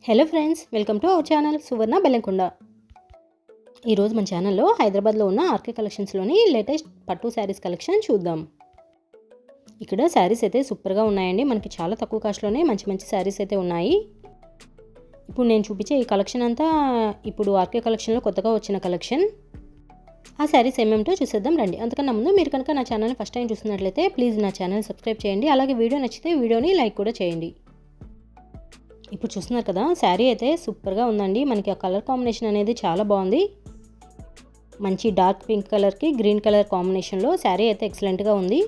Hello friends, welcome to our channel Suvarna Bellamkonda. ఈరోజు మన ఛానల్లో హైదరాబాద్లో ఉన్న ఆర్కే కలెక్షన్స్లోని లేటెస్ట్ పట్టు శారీస్ కలెక్షన్ చూద్దాం. ఇక్కడ శారీస్ అయితే సూపర్గా ఉన్నాయండి. మనకి చాలా తక్కువ కాస్ట్లోనే మంచి మంచి శారీస్ అయితే ఉన్నాయి. ఇప్పుడు నేను చూపించే ఈ కలెక్షన్ అంతా ఇప్పుడు ఆర్కే కలెక్షన్లో కొత్తగా వచ్చిన కలెక్షన్. ఆ శారీస్ ఏమేమిటో చూసేద్దాం రండి. అంతకన్నా ముందు మీరు కనుక నా ఛానల్ని ఫస్ట్ టైం చూస్తున్నట్లయితే ప్లీజ్ నా ఛానల్ సబ్స్క్రైబ్ చేయండి. అలాగే వీడియో నచ్చితే వీడియోని లైక్ కూడా చేయండి. ఇప్పుడు చూస్తున్నారు కదా, శారీ అయితే సూపర్గా ఉందండి. మనకి ఆ కలర్ కాంబినేషన్ అనేది చాలా బాగుంది. మంచి డార్క్ పింక్ కలర్కి గ్రీన్ కలర్ కాంబినేషన్లో శారీ అయితే ఎక్సలెంట్గా ఉంది.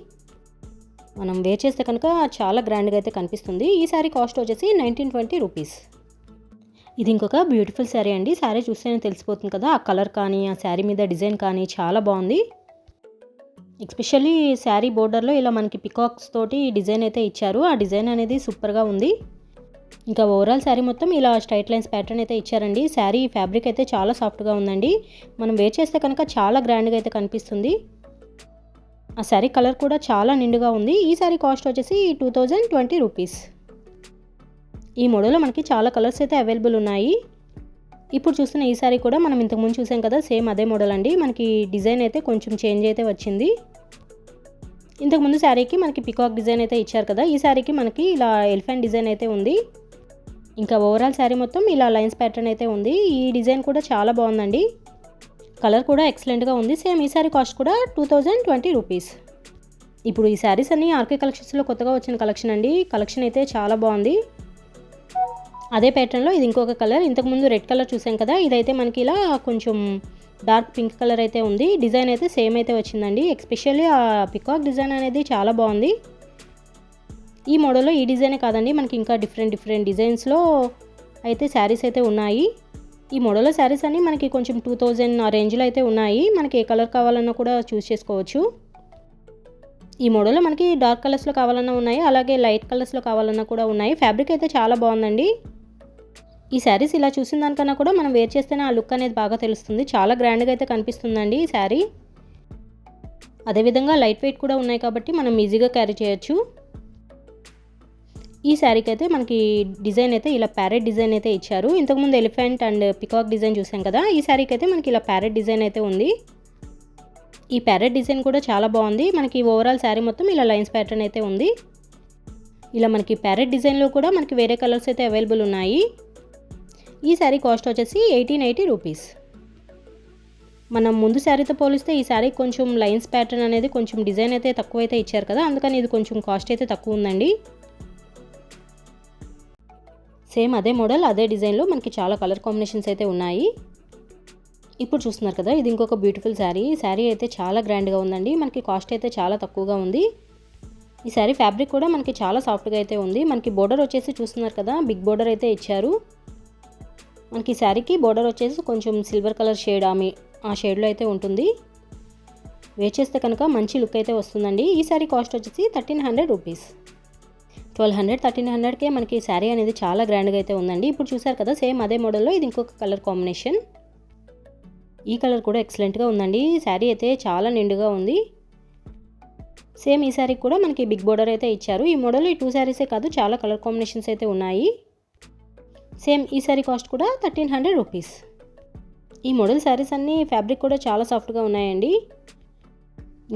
మనం వేర్ చేస్తే కనుక చాలా గ్రాండ్గా అయితే కనిపిస్తుంది. ఈ శారీ కాస్ట్ వచ్చేసి 1920 రూపీస్. ఇది ఇంకొక బ్యూటిఫుల్ శారీ అండి. శారీ చూస్తేనే తెలిసిపోతుంది కదా, ఆ కలర్ కానీ ఆ శారీ మీద డిజైన్ కానీ చాలా బాగుంది. ఎస్పెషల్లీ శారీ బోర్డర్లో ఇలా మనకి పికాక్స్ తోటి డిజైన్ అయితే ఇచ్చారు. ఆ డిజైన్ అనేది సూపర్గా ఉంది. ఇంకా ఓవరాల్ శారీ మొత్తం ఇలా స్ట్రైట్ లైన్స్ ప్యాటర్న్ అయితే ఇచ్చారండి. శారీ ఫ్యాబ్రిక్ అయితే చాలా సాఫ్ట్గా ఉందండి. మనం వేర్ చేస్తే కనుక చాలా గ్రాండ్గా అయితే కనిపిస్తుంది. ఆ శారీ కలర్ కూడా చాలా నిండుగా ఉంది. ఈ శారీ కాస్ట్ వచ్చేసి 2020 రూపీస్. ఈ మోడల్లో మనకి చాలా కలర్స్ అయితే అవైలబుల్ ఉన్నాయి. ఇప్పుడు చూస్తున్న ఈ శారీ కూడా మనం ఇంతకుముందు చూసాం కదా, సేమ్ అదే మోడల్ అండి. మనకి డిజైన్ అయితే కొంచెం చేంజ్ అయితే వచ్చింది. ఇంతకుముందు శారీకి మనకి పికాక్ డిజైన్ అయితే ఇచ్చారు కదా, ఈ శారీకి మనకి ఇలా ఎలిఫెంట్ డిజైన్ అయితే ఉంది. ఇంకా ఓవరాల్ శారీ మొత్తం ఇలా లైన్స్ ప్యాటర్న్ అయితే ఉంది. ఈ డిజైన్ కూడా చాలా బాగుందండి. కలర్ కూడా ఎక్సలెంట్గా ఉంది. సేమ్ ఈ శారీ కాస్ట్ కూడా 2020 రూపీస్. ఇప్పుడు ఈ శారీస్ అన్నీ ఆర్కే కలెక్షన్స్లో కొత్తగా వచ్చిన కలెక్షన్ అండి. కలెక్షన్ అయితే చాలా బాగుంది. అదే ప్యాటర్న్లో ఇది ఇంకొక కలర్. ఇంతకుముందు రెడ్ కలర్ చూసాం కదా, ఇదైతే మనకి ఇలా కొంచెం డార్క్ పింక్ కలర్ అయితే ఉంది. డిజైన్ అయితే సేమ్ అయితే వచ్చిందండి. ఎస్పెషల్లీ ఆ పికాక్ డిజైన్ అనేది చాలా బాగుంది. ఈ మోడల్లో ఈ డిజైనే కాదండి, మనకి ఇంకా డిఫరెంట్ డిజైన్స్లో అయితే శారీస్ అయితే ఉన్నాయి. ఈ మోడల్లో శారీస్ అన్నీ మనకి కొంచెం 2000 ఆ రేంజ్లో అయితే ఉన్నాయి. మనకి ఏ కలర్ కావాలన్నా కూడా చూస్ చేసుకోవచ్చు. ఈ మోడల్లో మనకి డార్క్ కలర్స్లో కావాలన్నా ఉన్నాయి, అలాగే లైట్ కలర్స్లో కావాలన్నా కూడా ఉన్నాయి. ఫ్యాబ్రిక్ అయితే చాలా బాగుందండి. ఈ శారీస్ ఇలా చూసిన దానికన్నా కూడా మనం వేర్ చేస్తేనే ఆ లుక్ అనేది బాగా తెలుస్తుంది. చాలా గ్రాండ్గా అయితే కనిపిస్తుందండి ఈ శారీ. అదేవిధంగా లైట్ వెయిట్ కూడా ఉన్నాయి కాబట్టి మనం ఈజీగా క్యారీ చేయొచ్చు. ఈ శారీకి అయితే మనకి డిజైన్ అయితే ఇలా ప్యారెట్ డిజైన్ అయితే ఇచ్చారు. ఇంతకుముందు ఎలిఫెంట్ అండ్ పికాక్ డిజైన్ చూసాం కదా, ఈ శారీకి అయితే మనకి ఇలా ప్యారెట్ డిజైన్ అయితే ఉంది. ఈ ప్యారెట్ డిజైన్ కూడా చాలా బాగుంది. మనకి ఓవరాల్ శారీ మొత్తం ఇలా లైన్స్ ప్యాటర్న్ అయితే ఉంది. ఇలా మనకి ప్యారెట్ డిజైన్లో కూడా మనకి వేరే కలర్స్ అయితే అవైలబుల్ ఉన్నాయి. ఈ శారీ కాస్ట్ వచ్చేసి 1880 రూపీస్. మనం ముందు శారీతో పోలిస్తే ఈ శారీ కొంచెం లైన్స్ ప్యాటర్న్ అనేది కొంచెం డిజైన్ అయితే తక్కువ అయితే ఇచ్చారు కదా, అందుకని ఇది కొంచెం కాస్ట్ అయితే తక్కువ ఉందండి. సేమ్ అదే మోడల్ అదే డిజైన్లో మనకి చాలా కలర్ కాంబినేషన్స్ అయితే ఉన్నాయి. ఇప్పుడు చూస్తున్నారు కదా, ఇది ఇంకొక బ్యూటిఫుల్ శారీ. శారీ అయితే చాలా గ్రాండ్గా ఉందండి. మనకి కాస్ట్ అయితే చాలా తక్కువగా ఉంది. ఈ శారీ ఫ్యాబ్రిక్ కూడా మనకి చాలా సాఫ్ట్గా అయితే ఉంది. మనకి బోర్డర్ వచ్చేసి చూస్తున్నారు కదా, బిగ్ బోర్డర్ అయితే ఇచ్చారు. మనకి శారీకి బోర్డర్ వచ్చేసి కొంచెం సిల్వర్ కలర్ షేడ్ ఆ షేడ్లో అయితే ఉంటుంది. వేర్ చేస్తే కనుక మంచి లుక్ అయితే వస్తుందండి. ఈ శారీ కాస్ట్ వచ్చేసి 1300 రూపీస్. 1300కే మనకి శారీ అనేది చాలా గ్రాండ్గా అయితే ఉందండి. ఇప్పుడు చూసారు కదా, సేమ్ అదే మోడల్లో ఇది ఇంకొక కలర్ కాంబినేషన్. ఈ కలర్ కూడా ఎక్సలెంట్గా ఉందండి. శారీ అయితే చాలా నిండుగా ఉంది. సేమ్ ఈ శారీకి కూడా మనకి బిగ్ బోర్డర్ అయితే ఇచ్చారు. ఈ మోడల్లో ఈ 2 శారీసే కాదు, చాలా కలర్ కాంబినేషన్స్ అయితే ఉన్నాయి. సేమ్ ఈ శారీ కాస్ట్ కూడా 1300 రూపీస్. ఈ మోడల్ శారీస్ అన్నీ ఫ్యాబ్రిక్ కూడా చాలా సాఫ్ట్గా ఉన్నాయండి.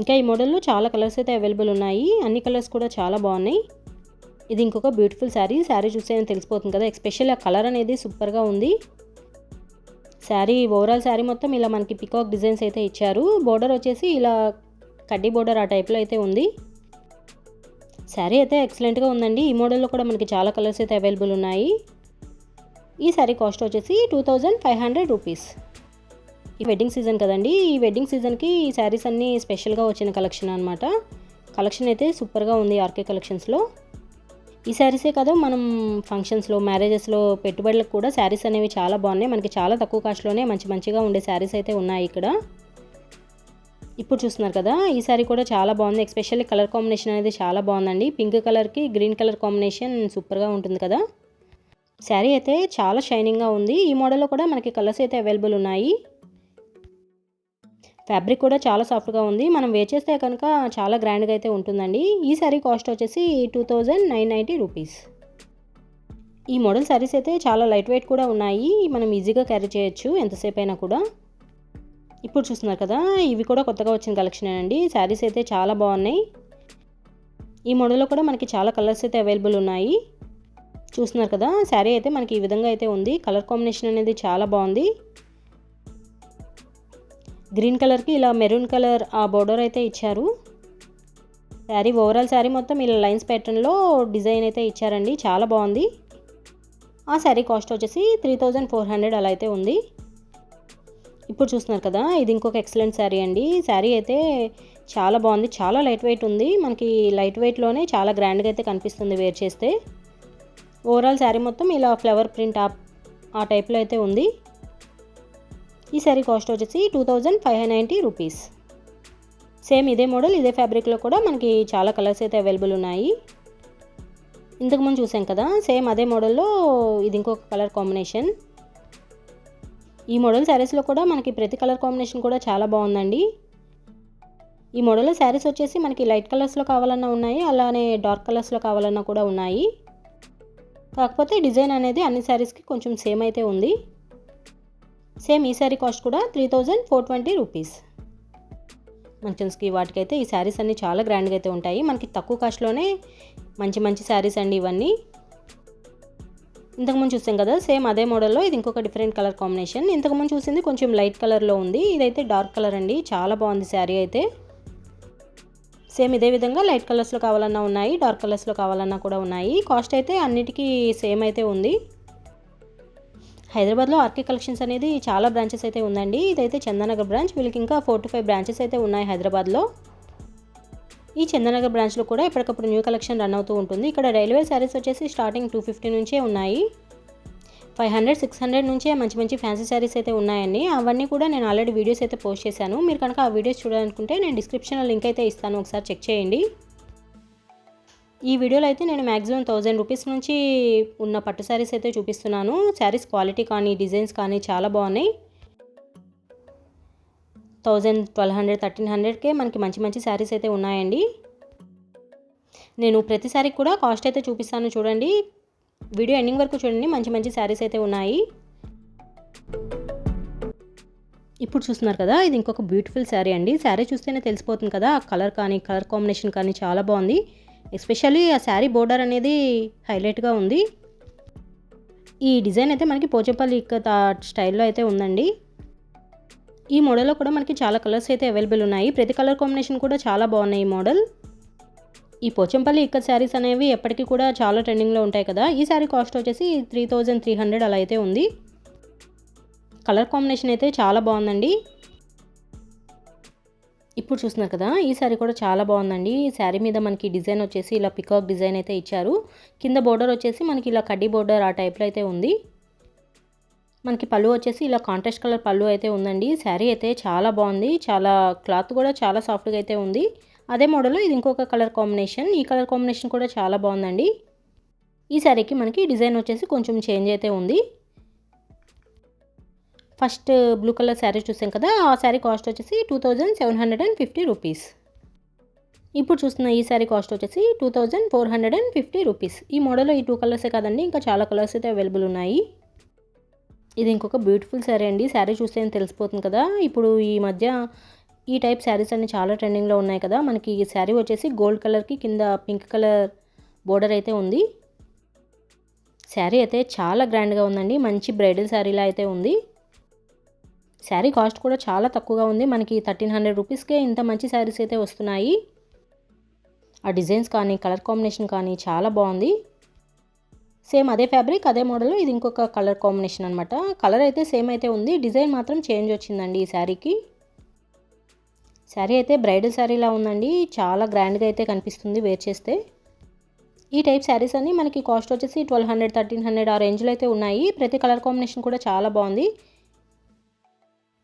ఇంకా ఈ మోడల్లో చాలా కలర్స్ అయితే అవైలబుల్ ఉన్నాయి. అన్ని కలర్స్ కూడా చాలా బాగున్నాయి. ఇది ఇంకొక బ్యూటిఫుల్ శారీ. శారీ చూస్తే తెలిసిపోతుంది కదా, ఎస్పెషల్లీ ఆ కలర్ అనేది సూపర్గా ఉంది. శారీ ఓవరాల్ శారీ మొత్తం ఇలా మనకి పికాక్ డిజైన్స్ అయితే ఇచ్చారు. బోర్డర్ వచ్చేసి ఇలా కడ్డీ బోర్డర్ ఆ టైప్లో అయితే ఉంది. శారీ అయితే ఎక్సలెంట్గా ఉందండి. ఈ మోడల్లో కూడా మనకి చాలా కలర్స్ అయితే అవైలబుల్ ఉన్నాయి. ఈ శారీ కాస్ట్ వచ్చేసి 2500 రూపీస్. ఈ వెడ్డింగ్ సీజన్ కదండి, ఈ వెడ్డింగ్ సీజన్కి ఈ శారీస్ అన్నీ స్పెషల్గా వచ్చిన కలెక్షన్ అనమాట. కలెక్షన్ అయితే సూపర్గా ఉంది ఆర్కే కలెక్షన్స్లో. ఈ శారీసే కాదు, మనం ఫంక్షన్స్లో మ్యారేజెస్లో పెట్టుబడులకు కూడా శారీస్ అనేవి చాలా బాగున్నాయి. మనకి చాలా తక్కువ కాస్ట్లోనే మంచిగా ఉండే శారీస్ అయితే ఉన్నాయి ఇక్కడ. ఇప్పుడు చూస్తున్నారు కదా, ఈ శారీ కూడా చాలా బాగుంది. ఎస్పెషల్లీ కలర్ కాంబినేషన్ అనేది చాలా బాగుందండి. పింక్ కలర్కి గ్రీన్ కలర్ కాంబినేషన్ సూపర్గా ఉంటుంది కదా. శారీ అయితే చాలా షైనింగ్గా ఉంది. ఈ మోడల్లో కూడా మనకి కలర్స్ అయితే అవైలబుల్ ఉన్నాయి. ఫ్యాబ్రిక్ కూడా చాలా సాఫ్ట్గా ఉంది. మనం వేర్ చేస్తే కనుక చాలా గ్రాండ్గా అయితే ఉంటుందండి. ఈ శారీ కాస్ట్ వచ్చేసి 2990 రూపీస్. ఈ మోడల్ శారీస్ అయితే చాలా లైట్ వెయిట్ కూడా ఉన్నాయి, మనం ఈజీగా క్యారీ చేయొచ్చు ఎంతసేపు అయినా కూడా. ఇప్పుడు చూస్తున్నారు కదా, ఇవి కూడా కొత్తగా వచ్చిన కలెక్షన్ అండి. శారీస్ అయితే చాలా బాగున్నాయి. ఈ మోడల్లో కూడా మనకి చాలా కలర్స్ అయితే అవైలబుల్ ఉన్నాయి. చూస్తున్నారు కదా, శారీ అయితే మనకి ఈ విధంగా అయితే ఉంది. కలర్ కాంబినేషన్ అనేది చాలా బాగుంది. గ్రీన్ కలర్కి ఇలా మెరూన్ కలర్ ఆ బోర్డర్ అయితే ఇచ్చారు. శారీ ఓవరాల్ శారీ మొత్తం ఇలా లైన్స్ ప్యాటర్న్లో డిజైన్ అయితే ఇచ్చారండి, చాలా బాగుంది. ఆ శారీ కాస్ట్ వచ్చేసి 3400 అలా అయితే ఉంది. ఇప్పుడు చూస్తున్నారు కదా, ఇది ఇంకొక ఎక్సలెంట్ శారీ అండి. శారీ అయితే చాలా బాగుంది, చాలా లైట్ వెయిట్ ఉంది. మనకి లైట్ వెయిట్లోనే చాలా గ్రాండ్గా అయితే కనిపిస్తుంది వేర్ చేస్తే. ఓవరాల్ శారీ మొత్తం ఇలా ఫ్లవర్ ప్రింట్ ఆ టైప్లో అయితే ఉంది. ఈ శారీ కాస్ట్ వచ్చేసి 2590 రూపీస్. సేమ్ ఇదే మోడల్ ఇదే ఫ్యాబ్రిక్లో కూడా మనకి చాలా కలర్స్ అయితే అవైలబుల్ ఉన్నాయి. ఇంతకుముందు చూసాం కదా, సేమ్ అదే మోడల్లో ఇది ఇంకొక కలర్ కాంబినేషన్. ఈ మోడల్ శారీస్లో కూడా మనకి ప్రతి కలర్ కాంబినేషన్ కూడా చాలా బాగుందండి. ఈ మోడల్లో శారీస్ వచ్చేసి మనకి లైట్ కలర్స్లో కావాలన్నా ఉన్నాయి, అలానే డార్క్ కలర్స్లో కావాలన్నా కూడా ఉన్నాయి. కాకపోతే డిజైన్ అనేది అన్ని శారీస్కి కొంచెం సేమ్ అయితే ఉంది. సేమ్ ఈ శారీ కాస్ట్ కూడా 3420 రూపీస్. ఫంక్షన్స్కి వాటికైతే ఈ శారీస్ అన్నీ చాలా గ్రాండ్గా అయితే ఉంటాయి. మనకి తక్కువ కాస్ట్లోనే మంచి మంచి శారీస్ అండి ఇవన్నీ. ఇంతకుముందు చూసాం కదా, సేమ్ అదే మోడల్లో ఇది ఇంకొక డిఫరెంట్ కలర్ కాంబినేషన్. ఇంతకుముందు చూసింది కొంచెం లైట్ కలర్లో ఉంది, ఇదైతే డార్క్ కలర్ అండి. చాలా బాగుంది శారీ అయితే. సేమ్ ఇదే విధంగా లైట్ కలర్స్లో కావాలన్నా ఉన్నాయి, డార్క్ కలర్స్లో కావాలన్నా కూడా ఉన్నాయి. కాస్ట్ అయితే అన్నిటికీ సేమ్ అయితే ఉంది. హైదరాబాద్లో ఆర్కే కలెక్షన్స్ అనేది చాలా బ్రాంచెస్ అయితే ఉందండి. ఇదైతే చందానగర్ బ్రాంచ్. వీళ్ళకి ఇంకా 4 to 5 బ్రాంచెస్ అయితే ఉన్నాయి హైదరాబాద్లో. ఈ చందానగర్ బ్రాంచ్లో కూడా ఎప్పటికప్పుడు న్యూ కలెక్షన్ రన్ అవుతూ ఉంటుంది. ఇక్కడ రైల్వే శారీస్ వచ్చేసి స్టార్టింగ్ 250 నుంచే ఉన్నాయి. 500, 600 నుంచే మంచి మంచి ఫ్యాన్సీ శారీస్ అయితే ఉన్నాయండి. అవన్నీ కూడా నేను ఆల్రెడీ వీడియోస్ అయితే పోస్ట్ చేశాను. మీరు కనుక ఆ వీడియోస్ చూడాలనుకుంటే నేను డిస్క్రిప్షన్లో లింక్ అయితే ఇస్తాను, ఒకసారి చెక్ చేయండి. ఈ వీడియోలో అయితే నేను మ్యాక్సిమం 1000 రూపీస్ నుంచి ఉన్న పట్టు శారీస్ అయితే చూపిస్తున్నాను. శారీస్ క్వాలిటీ కానీ డిజైన్స్ కానీ చాలా బాగున్నాయి. 1000, 1200, 1300కే మనకి మంచి మంచి శారీస్ అయితే ఉన్నాయండి. నేను ప్రతి శారీకి కూడా కాస్ట్ అయితే చూపిస్తాను, చూడండి. వీడియో ఎండింగ్ వరకు చూడండి, మంచి మంచి శారీస్ అయితే ఉన్నాయి. ఇప్పుడు చూస్తున్నారు కదా, ఇది ఇంకొక బ్యూటిఫుల్ శారీ అండి. శారీ చూస్తేనే తెలిసిపోతుంది కదా, ఆ కలర్ కానీ కలర్ కాంబినేషన్ కానీ చాలా బాగుంది. ఎస్పెషల్లీ ఆ శారీ బోర్డర్ అనేది హైలైట్గా ఉంది. ఈ డిజైన్ అయితే మనకి పోచంపల్లి ఇక్కత్ స్టైల్లో అయితే ఉందండి. ఈ మోడల్లో కూడా మనకి చాలా కలర్స్ అయితే అవైలబుల్ ఉన్నాయి. ప్రతి కలర్ కాంబినేషన్ కూడా చాలా బాగున్నాయి ఈ మోడల్. ఈ పోచంపల్లి ఇక్కత్ శారీస్ అనేవి ఎప్పటికీ కూడా చాలా ట్రెండింగ్లో ఉంటాయి కదా. ఈ శారీ కాస్ట్ వచ్చేసి 3300 అలా అయితే ఉంది. కలర్ కాంబినేషన్ అయితే చాలా బాగుందండి. ఇప్పుడు చూస్తున్నారు కదా, ఈ శారీ కూడా చాలా బాగుందండి. ఈ శారీ మీద మనకి డిజైన్ వచ్చేసి ఇలా పికాక్ డిజైన్ అయితే ఇచ్చారు. కింద బోర్డర్ వచ్చేసి మనకి ఇలా కడ్డీ బోర్డర్ ఆ టైప్లో అయితే ఉంది. మనకి పళ్ళు వచ్చేసి ఇలా కాంట్రాస్ట్ కలర్ పళ్ళు అయితే ఉందండి. శారీ అయితే చాలా బాగుంది, చాలా క్లాత్ కూడా చాలా సాఫ్ట్గా అయితే ఉంది. అదే మోడల్లో ఇది ఇంకొక కలర్ కాంబినేషన్. ఈ కలర్ కాంబినేషన్ కూడా చాలా బాగుందండి. ఈ శారీకి మనకి డిజైన్ వచ్చేసి కొంచెం చేంజ్ అయితే ఉంది. ఫస్ట్ బ్లూ కలర్ శారీ చూసాం కదా, ఆ శారీ కాస్ట్ వచ్చేసి 2750 రూపీస్. ఇప్పుడు చూస్తున్న ఈ శారీ కాస్ట్ వచ్చేసి 2450 రూపీస్. ఈ మోడల్లో ఈ 2 కలర్సే కాదండి, ఇంకా చాలా కలర్స్ అయితే అవైలబుల్ ఉన్నాయి. ఇది ఇంకొక బ్యూటిఫుల్ శారీ అండి. శారీ చూస్తేనే తెలిసిపోతుంది కదా. ఇప్పుడు ఈ మధ్య ఈ టైప్ శారీస్ అన్ని చాలా ట్రెండింగ్లో ఉన్నాయి కదా. మనకి ఈ శారీ వచ్చేసి గోల్డ్ కలర్కి కింద పింక్ కలర్ బోర్డర్ అయితే ఉంది. శారీ అయితే చాలా గ్రాండ్గా ఉందండి, మంచి బ్రైడల్ శారీలా అయితే ఉంది. శారీ కాస్ట్ కూడా చాలా తక్కువగా ఉంది. మనకి 1300 రూపీస్కే ఇంత మంచి శారీస్ అయితే వస్తున్నాయి. ఆ డిజైన్స్ కానీ కలర్ కాంబినేషన్ కానీ చాలా బాగుంది. సేమ్ అదే ఫ్యాబ్రిక్ అదే మోడల్, ఇది ఇంకొక కలర్ కాంబినేషన్ అనమాట. కలర్ అయితే సేమ్ అయితే ఉంది, డిజైన్ మాత్రం చేంజ్ వచ్చిందండి ఈ శారీకి. శారీ అయితే బ్రైడల్ శారీలా ఉందండి, చాలా గ్రాండ్గా అయితే కనిపిస్తుంది వేర్ చేస్తే. ఈ టైప్ శారీస్ అన్ని మనకి కాస్ట్ వచ్చేసి 1200, 1300 ఆ రేంజ్లో అయితే ఉన్నాయి. ప్రతి కలర్ కాంబినేషన్ కూడా చాలా బాగుంది.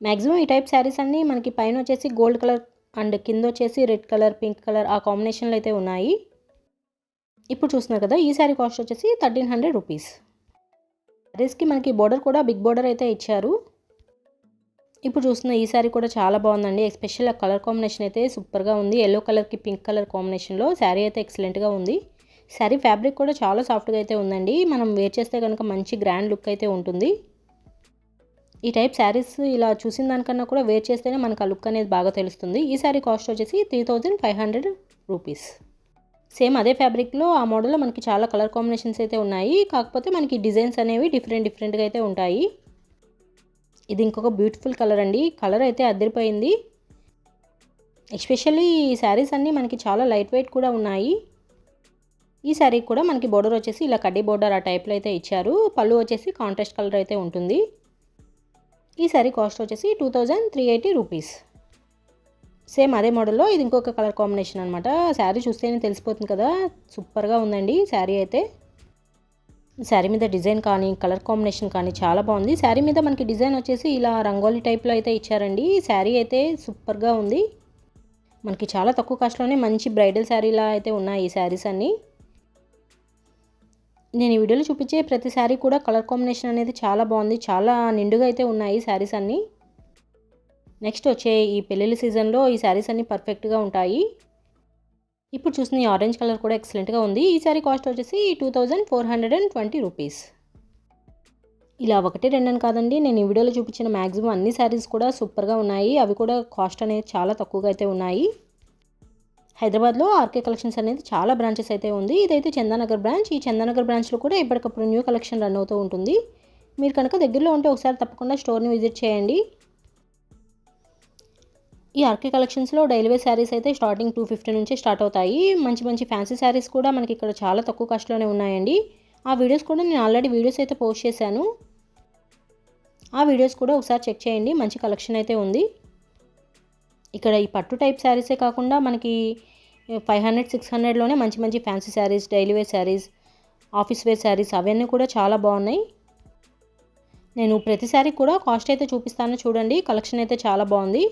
మ్యాక్సిమం ఈ టైప్ శారీస్ అన్నీ మనకి పైన వచ్చేసి గోల్డ్ కలర్ అండ్ కింద వచ్చేసి రెడ్ కలర్ పింక్ కలర్ ఆ కాంబినేషన్లో అయితే ఉన్నాయి. ఇప్పుడు చూస్తున్నారు కదా, ఈ శారీ కాస్ట్ వచ్చేసి 1300 రూపీస్. శారీస్కి మనకి బోర్డర్ కూడా బిగ్ బోర్డర్ అయితే ఇచ్చారు. ఇప్పుడు చూస్తున్న ఈ శారీ కూడా చాలా బాగుందండి. ఎస్పెషల్ ఆ కలర్ కాంబినేషన్ అయితే సూపర్గా ఉంది. ఎల్లో కలర్కి పింక్ కలర్ కాంబినేషన్లో శారీ అయితే ఎక్సలెంట్గా ఉంది. శారీ ఫ్యాబ్రిక్ కూడా చాలా సాఫ్ట్గా అయితే ఉందండి. మనం వేర్ చేస్తే కనుక మంచి గ్రాండ్ లుక్ అయితే ఉంటుంది. ఈ టైప్ శారీస్ ఇలా చూసిన దానికన్నా కూడా వేర్ చేస్తేనే మనకు ఆ లుక్ అనేది బాగా తెలుస్తుంది. ఈ శారీ కాస్ట్ వచ్చేసి 3500 రూపీస్. సేమ్ అదే ఫ్యాబ్రిక్లో ఆ మోడల్లో మనకి చాలా కలర్ కాంబినేషన్స్ అయితే ఉన్నాయి. కాకపోతే మనకి డిజైన్స్ అనేవి డిఫరెంట్గా అయితే ఉంటాయి. ఇది ఇంకొక బ్యూటిఫుల్ కలర్ అండి. కలర్ అయితే అదిరిపోయింది. ఎస్పెషల్లీ ఈ శారీస్ అన్నీ మనకి చాలా లైట్ వెయిట్ కూడా ఉన్నాయి. ఈ శారీ కూడా మనకి బోర్డర్ వచ్చేసి ఇలా కడ్డీ బోర్డర్ ఆ టైప్లో అయితే ఇచ్చారు. పళ్ళు వచ్చేసి కాంట్రాస్ట్ కలర్ అయితే ఉంటుంది. ఈ శారీ కాస్ట్ వచ్చేసి 2380 రూపీస్. సేమ్ అదే మోడల్లో ఇది ఇంకొక కలర్ కాంబినేషన్ అనమాట. శారీ చూస్తేనే తెలిసిపోతుంది కదా, సూపర్గా ఉందండి శారీ అయితే. శారీ మీద డిజైన్ కానీ కలర్ కాంబినేషన్ కానీ చాలా బాగుంది. శారీ మీద మనకి డిజైన్ వచ్చేసి ఇలా రంగోలీ టైప్లో అయితే ఇచ్చారండి. శారీ అయితే సూపర్గా ఉంది. మనకి చాలా తక్కువ కాస్ట్లోనే మంచి బ్రైడల్ శారీలా అయితే ఉన్నాయి ఈ శారీస్ అన్నీ. నేను ఈ వీడియోలో చూపించే ప్రతి శారీ కూడా కలర్ కాంబినేషన్ అనేది చాలా బాగుంది. చాలా నిండుగా అయితే ఉన్నాయి శారీస్ అన్నీ. నెక్స్ట్ వచ్చే ఈ పెళ్ళిళ్ళ సీజన్లో ఈ శారీస్ అన్నీ పర్ఫెక్ట్గా ఉంటాయి. ఇప్పుడు చూసిన ఈ ఆరెంజ్ కలర్ కూడా ఎక్సలెంట్గా ఉంది. ఈ శారీ కాస్ట్ వచ్చేసి 2420 రూపీస్. ఇలా ఒకటి రెండని కాదండి, నేను ఈ వీడియోలో చూపించిన మ్యాక్సిమం అన్ని శారీస్ కూడా సూపర్గా ఉన్నాయి. అవి కూడా కాస్ట్ అనేది చాలా తక్కువగా అయితే ఉన్నాయి. హైదరాబాద్లో ఆర్కే కలెక్షన్స్ అనేది చాలా బ్రాంచెస్ అయితే ఉంది. ఇదైతే చందానగర్ బ్రాంచ్. ఈ చందానగర్ బ్రాంచ్లో కూడా ఎప్పటికప్పుడు న్యూ కలెక్షన్ రన్ అవుతూ ఉంటుంది. మీరు కనుక దగ్గరలో ఉంటే ఒకసారి తప్పకుండా స్టోర్ని విజిట్ చేయండి. ఈ ఆర్కే కలెక్షన్స్లో డైలీ వేర్ శారీస్ అయితే స్టార్టింగ్ 250 నుంచి స్టార్ట్ అవుతాయి. మంచి మంచి ఫ్యాన్సీ శారీస్ కూడా మనకి ఇక్కడ చాలా తక్కువ కాస్ట్లోనే ఉన్నాయండి. ఆ వీడియోస్ కూడా నేను ఆల్రెడీ వీడియోస్ అయితే పోస్ట్ చేశాను. ఆ వీడియోస్ కూడా ఒకసారి చెక్ చేయండి. మంచి కలెక్షన్ అయితే ఉంది. ఇక్కడ ఈ పట్టు టైప్ శారీసే కాకుండా మనకి 500-600లోనే మంచి మంచి fancy saris, daily wear saris, office wear saris అవన్నీ కూడా చాలా బాగున్నాయి. నేను ప్రతి శారీ కూడా కాస్ట్ అయితే చూపిస్తాను చూడండి. కలెక్షన్ అయితే చాలా బాగుంది.